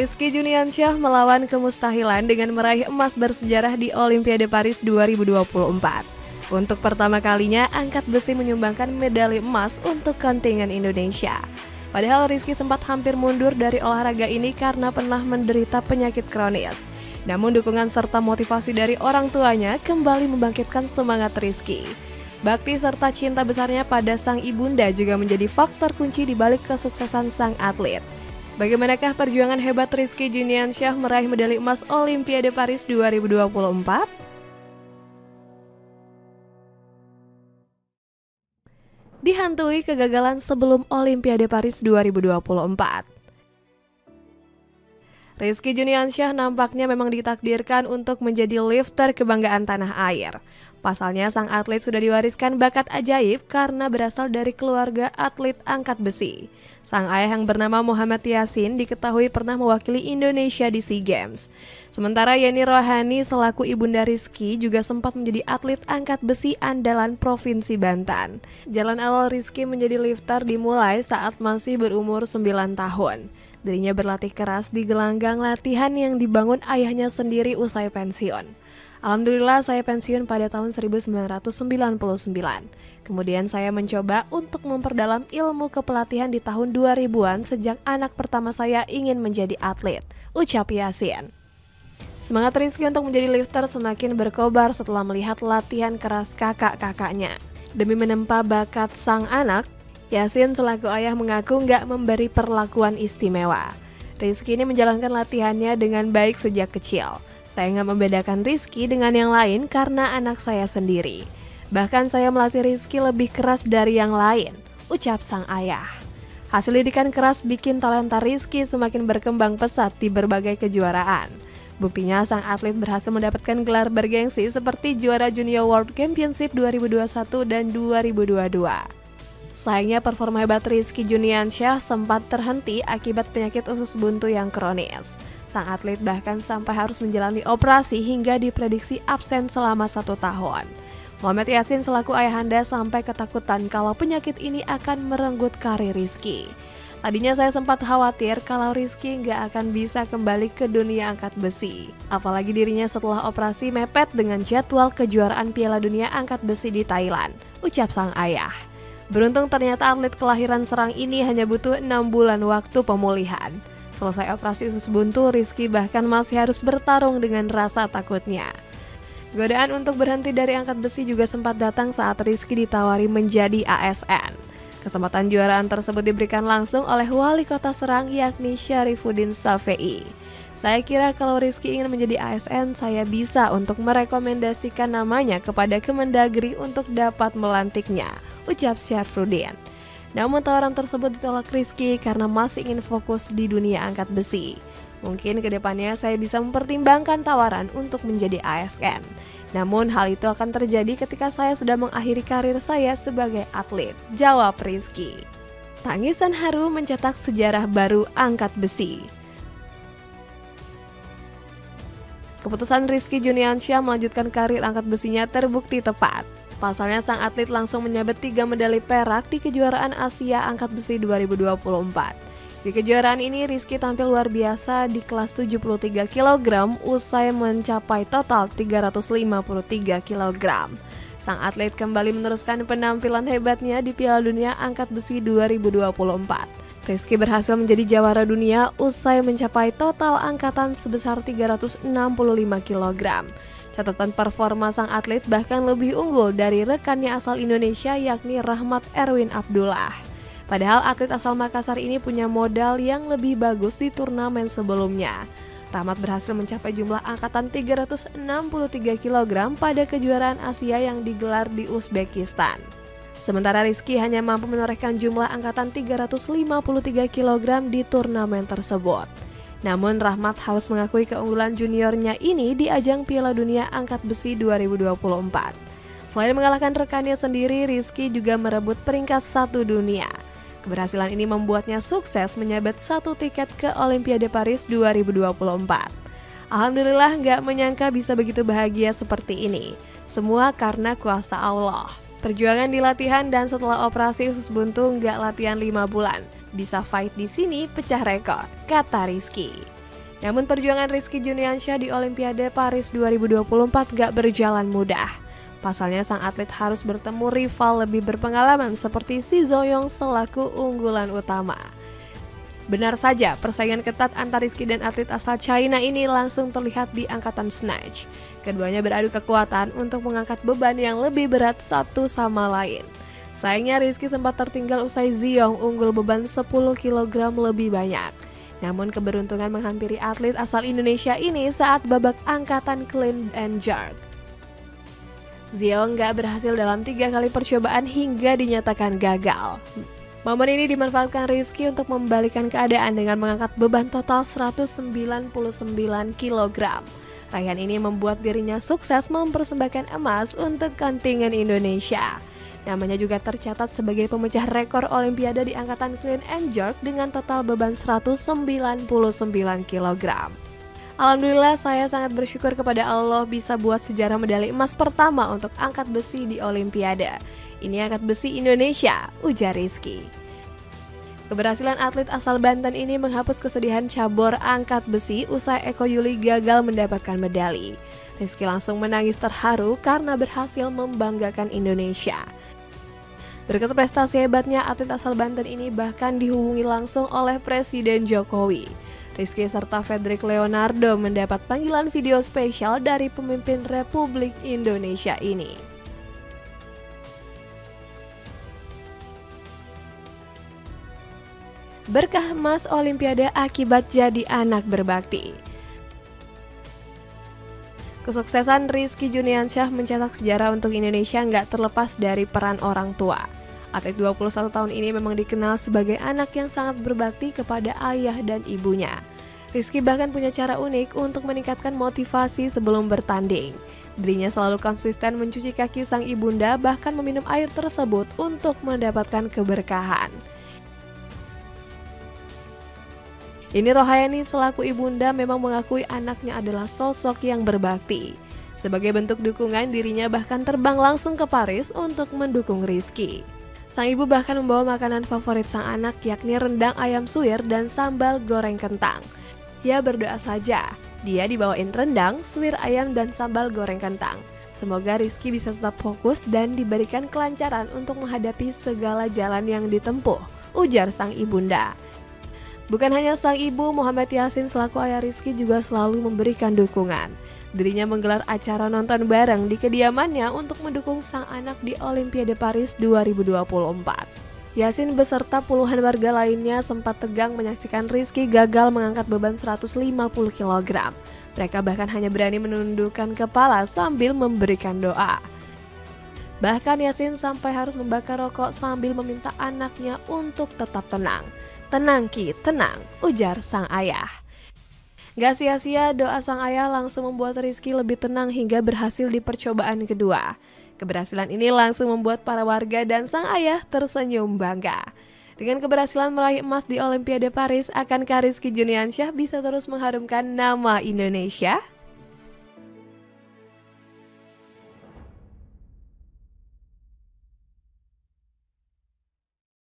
Rizky Juniansyah melawan kemustahilan dengan meraih emas bersejarah di Olimpiade Paris 2024. Untuk pertama kalinya, angkat besi menyumbangkan medali emas untuk kontingen Indonesia. Padahal Rizky sempat hampir mundur dari olahraga ini karena pernah menderita penyakit kronis. Namun dukungan serta motivasi dari orang tuanya kembali membangkitkan semangat Rizky. Bakti serta cinta besarnya pada sang ibunda juga menjadi faktor kunci di balik kesuksesan sang atlet. Bagaimanakah perjuangan hebat Rizky Juniansyah meraih medali emas Olimpiade Paris 2024? Dihantui kegagalan sebelum Olimpiade Paris 2024. Rizky Juniansyah nampaknya memang ditakdirkan untuk menjadi lifter kebanggaan tanah air. Pasalnya sang atlet sudah diwariskan bakat ajaib karena berasal dari keluarga atlet angkat besi. Sang ayah yang bernama Muhammad Yasin diketahui pernah mewakili Indonesia di SEA Games. Sementara Yeni Rohani selaku ibunda Rizky juga sempat menjadi atlet angkat besi andalan Provinsi Banten. Jalan awal Rizky menjadi lifter dimulai saat masih berumur 9 tahun. Dirinya berlatih keras di gelanggang latihan yang dibangun ayahnya sendiri usai pensiun. Alhamdulillah saya pensiun pada tahun 1999. Kemudian saya mencoba untuk memperdalam ilmu kepelatihan di tahun 2000-an sejak anak pertama saya ingin menjadi atlet, ucap Yasin. Semangat Rizky untuk menjadi lifter semakin berkobar setelah melihat latihan keras kakak-kakaknya. Demi menempa bakat sang anak, Yasin selaku ayah mengaku nggak memberi perlakuan istimewa. Rizky ini menjalankan latihannya dengan baik sejak kecil. Saya nggak membedakan Rizky dengan yang lain karena anak saya sendiri. Bahkan saya melatih Rizky lebih keras dari yang lain, ucap sang ayah. Hasil didikan keras bikin talenta Rizky semakin berkembang pesat di berbagai kejuaraan. Buktinya sang atlet berhasil mendapatkan gelar bergengsi seperti juara Junior World Championship 2021 dan 2022. Sayangnya performa hebat Rizky Juniansyah sempat terhenti akibat penyakit usus buntu yang kronis. Sang atlet bahkan sampai harus menjalani operasi hingga diprediksi absen selama 1 tahun. Muhammad Yasin selaku ayahanda sampai ketakutan kalau penyakit ini akan merenggut karir Rizky. Tadinya saya sempat khawatir kalau Rizky nggak akan bisa kembali ke dunia angkat besi. Apalagi dirinya setelah operasi mepet dengan jadwal kejuaraan Piala Dunia Angkat Besi di Thailand, ucap sang ayah. Beruntung ternyata atlet kelahiran Serang ini hanya butuh 6 bulan waktu pemulihan. Selesai operasi usus buntu, Rizky bahkan masih harus bertarung dengan rasa takutnya. Godaan untuk berhenti dari angkat besi juga sempat datang saat Rizky ditawari menjadi ASN. Kesempatan juaraan tersebut diberikan langsung oleh wali kota Serang yakni Syarifuddin Safei. Saya kira kalau Rizky ingin menjadi ASN, saya bisa untuk merekomendasikan namanya kepada Kemendagri untuk dapat melantiknya, ucap Syarifuddin. Namun tawaran tersebut ditolak Rizky karena masih ingin fokus di dunia angkat besi. Mungkin kedepannya saya bisa mempertimbangkan tawaran untuk menjadi ASN. Namun hal itu akan terjadi ketika saya sudah mengakhiri karir saya sebagai atlet, jawab Rizky. Tangisan haru mencetak sejarah baru angkat besi. Keputusan Rizky Juniansyah melanjutkan karir angkat besinya terbukti tepat. Pasalnya sang atlet langsung menyabet 3 medali perak di kejuaraan Asia Angkat Besi 2024. Di kejuaraan ini Rizky tampil luar biasa di kelas 73 kg usai mencapai total 353 kg. Sang atlet kembali meneruskan penampilan hebatnya di Piala Dunia Angkat Besi 2024. Rizky berhasil menjadi jawara dunia usai mencapai total angkatan sebesar 365 kg. Catatan performa sang atlet bahkan lebih unggul dari rekannya asal Indonesia yakni Rahmat Erwin Abdullah. Padahal atlet asal Makassar ini punya modal yang lebih bagus di turnamen sebelumnya. Rahmat berhasil mencapai jumlah angkatan 363 kg pada kejuaraan Asia yang digelar di Uzbekistan. Sementara Rizky hanya mampu menorehkan jumlah angkatan 353 kg di turnamen tersebut. Namun Rahmat harus mengakui keunggulan juniornya ini di ajang Piala Dunia Angkat Besi 2024. Selain mengalahkan rekannya sendiri, Rizky juga merebut peringkat 1 dunia. Keberhasilan ini membuatnya sukses menyabet 1 tiket ke Olimpiade Paris 2024. Alhamdulillah nggak menyangka bisa begitu bahagia seperti ini. Semua karena kuasa Allah. Perjuangan di latihan dan setelah operasi usus buntu nggak latihan 5 bulan. Bisa fight di sini pecah rekor, kata Rizky. Namun perjuangan Rizky Juniansyah di Olimpiade Paris 2024 gak berjalan mudah. Pasalnya sang atlet harus bertemu rival lebih berpengalaman seperti Si Zoyong selaku unggulan utama. Benar saja, persaingan ketat antara Rizky dan atlet asal China ini langsung terlihat di angkatan snatch. Keduanya beradu kekuatan untuk mengangkat beban yang lebih berat satu sama lain. Sayangnya Rizky sempat tertinggal usai Ziyong unggul beban 10 kg lebih banyak. Namun keberuntungan menghampiri atlet asal Indonesia ini saat babak angkatan clean and jerk. Ziyong gak berhasil dalam 3 kali percobaan hingga dinyatakan gagal. Momen ini dimanfaatkan Rizky untuk membalikan keadaan dengan mengangkat beban total 199 kg. Raihan ini membuat dirinya sukses mempersembahkan emas untuk kontingen Indonesia. Namanya juga tercatat sebagai pemecah rekor Olimpiade di angkatan clean and jerk dengan total beban 199 kg. Alhamdulillah, saya sangat bersyukur kepada Allah bisa buat sejarah medali emas pertama untuk angkat besi di Olimpiade. Ini angkat besi Indonesia, ujar Rizky. Keberhasilan atlet asal Banten ini menghapus kesedihan cabur angkat besi usai Eko Yuli gagal mendapatkan medali. Rizky langsung menangis terharu karena berhasil membanggakan Indonesia. Berkat prestasi hebatnya, atlet asal Banten ini bahkan dihubungi langsung oleh Presiden Jokowi. Rizky serta Fredrik Leonardo mendapat panggilan video spesial dari pemimpin Republik Indonesia ini. Berkah emas Olimpiade akibat jadi anak berbakti. Kesuksesan Rizky Juniansyah mencetak sejarah untuk Indonesia nggak terlepas dari peran orang tua. Atlet 21 tahun ini memang dikenal sebagai anak yang sangat berbakti kepada ayah dan ibunya. Rizky bahkan punya cara unik untuk meningkatkan motivasi sebelum bertanding. Dirinya selalu konsisten mencuci kaki sang ibunda, bahkan meminum air tersebut untuk mendapatkan keberkahan. Ini Rohayani selaku ibunda memang mengakui anaknya adalah sosok yang berbakti. Sebagai bentuk dukungan, dirinya bahkan terbang langsung ke Paris untuk mendukung Rizky. Sang ibu bahkan membawa makanan favorit sang anak, yakni rendang ayam suwir dan sambal goreng kentang. Ya berdoa saja, dia dibawain rendang, suwir ayam dan sambal goreng kentang. Semoga Rizky bisa tetap fokus dan diberikan kelancaran untuk menghadapi segala jalan yang ditempuh, ujar sang ibunda. Bukan hanya sang ibu, Muhammad Yasin selaku ayah Rizky juga selalu memberikan dukungan. Dirinya menggelar acara nonton bareng di kediamannya untuk mendukung sang anak di Olimpiade Paris 2024. Yasin beserta puluhan warga lainnya sempat tegang menyaksikan Rizky gagal mengangkat beban 150 kg. Mereka bahkan hanya berani menundukkan kepala sambil memberikan doa. Bahkan Yasin sampai harus membakar rokok sambil meminta anaknya untuk tetap tenang. "Tenang Ki, tenang," ujar sang ayah. Gak sia-sia, doa sang ayah langsung membuat Rizky lebih tenang hingga berhasil di percobaan kedua. Keberhasilan ini langsung membuat para warga dan sang ayah tersenyum bangga. Dengan keberhasilan meraih emas di Olimpiade Paris, akankah Rizky Juniansyah bisa terus mengharumkan nama Indonesia?